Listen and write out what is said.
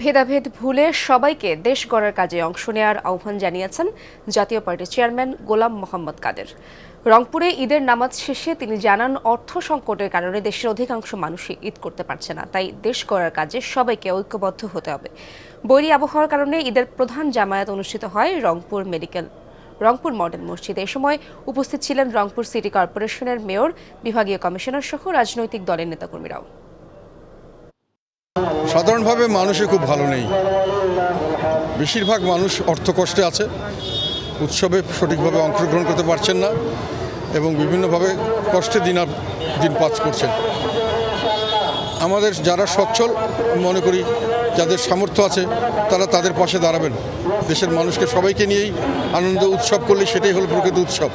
ভেদাভেদ ভুলে সবাইকে দেশ গড়ার কাজে অংশ নেওয়ার আহ্বান জানিয়েছেন জাতীয় পার্টির চেয়ারম্যান গোলাম মোহাম্মদ কাদের। রংপুরে ঈদের নামাজ শেষে তিনি জানান, অর্থ সংকটের কারণে দেশের অধিকাংশ মানুষই ঈদ করতে পারছে না, তাই দেশ গড়ার কাজে সবাইকে ঐক্যবদ্ধ হতে হবে। বৈরী আবহাওয়ার কারণে ঈদের প্রধান জামায়াত অনুষ্ঠিত হয় রংপুর মডেল মসজিদে। এ সময় উপস্থিত ছিলেন রংপুর সিটি কর্পোরেশনের মেয়র, বিভাগীয় কমিশনার সহ রাজনৈতিক দলের নেতাকর্মীরাও। সাধারণভাবে মানুষই খুব ভালো নেই, বেশিরভাগ মানুষ অর্থকষ্টে আছে, উৎসবে সঠিকভাবে অংশগ্রহণ করতে পারছেন না এবং বিভিন্নভাবে কষ্টে দিন পাস করছেন। আমাদের যারা সচ্ছল মনে করি, যাদের সামর্থ্য আছে, তারা তাদের পাশে দাঁড়াবেন। দেশের মানুষকে সবাইকে নিয়েই আনন্দ উৎসব করলে সেটাই হলো প্রকৃত উৎসব।